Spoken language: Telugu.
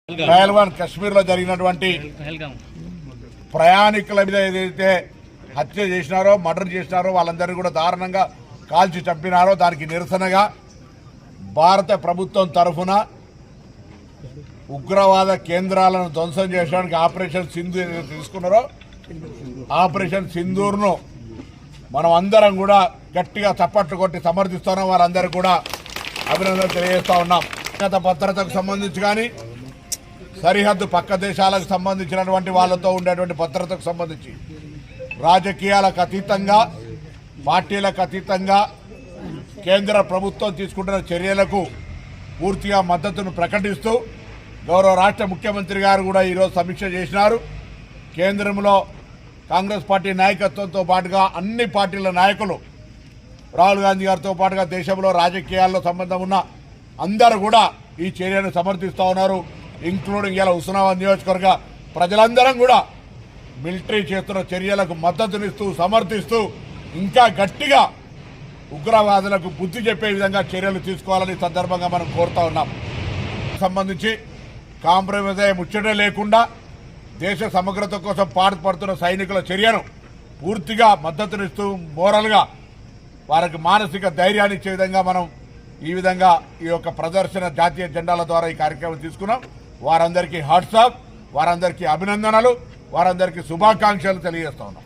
పహల్వాన్ కశ్మీర్ లో జరిగినటువంటి ప్రయాణికుల మీద ఏదైతే హత్య చేసినారో మర్డర్ చేసినారో వాళ్ళందరినీ కూడా దారుణంగా కాల్చి చంపినారో దానికి నిరసనగా భారత ప్రభుత్వం తరఫున ఉగ్రవాద కేంద్రాలను ధ్వంసం చేయడానికి ఆపరేషన్ సింధూర్ తీసుకున్నారో ఆపరేషన్ సింధూర్ను మనం అందరం కూడా గట్టిగా చప్పట్లు కొట్టి సమర్థిస్తున్నాం. వారందరూ కూడా అభినందనలు తెలియజేస్తా ఉన్నాం. గత భద్రతకు సంబంధించి కానీ సరిహద్దు పక్క దేశాలకు సంబంధించినటువంటి వాళ్ళతో ఉండేటువంటి భద్రతకు సంబంధించి రాజకీయాలకు అతీతంగా పార్టీలకు అతీతంగా కేంద్ర ప్రభుత్వం తీసుకుంటున్న చర్యలకు పూర్తిగా మద్దతును ప్రకటిస్తూ గౌరవ రాష్ట్ర ముఖ్యమంత్రి గారు కూడా ఈరోజు సమీక్ష చేసినారు. కేంద్రంలో కాంగ్రెస్ పార్టీ నాయకత్వంతో పాటుగా అన్ని పార్టీల నాయకులు రాహుల్ గాంధీ గారితో పాటుగా దేశంలో రాజకీయాల్లో సంబంధం ఉన్న అందరూ కూడా ఈ చర్యను సమర్థిస్తూ ఉన్నారు. ఇంక్లూడింగ్ ఇలా హుస్నాబాద్ నియోజకవర్గ ప్రజలందరం కూడా మిలిటరీ చేస్తున్న చర్యలకు మద్దతునిస్తూ సమర్థిస్తూ ఇంకా గట్టిగా ఉగ్రవాదులకు బుద్ధి చెప్పే విధంగా చర్యలు తీసుకోవాలని సందర్భంగా మనం కోరుతా ఉన్నాం. సంబంధించి కాంప్రమైజ్ అయ్యే ముచ్చటే లేకుండా దేశ సమగ్రత కోసం పాటుపడుతున్న సైనికుల చర్యను పూర్తిగా మద్దతునిస్తూ మోరల్గా వారికి మానసిక ధైర్యాన్ని ఇచ్చే విధంగా మనం ఈ విధంగా ఈ యొక్క ప్రదర్శన జాతీయ జెండాల ద్వారా ఈ కార్యక్రమం తీసుకున్నాం. వారందరికీ హాట్సాప్, వారందరికీ అభినందనలు, వారందరికీ శుభాకాంక్షలు తెలియజేస్తా ఉన్నాం.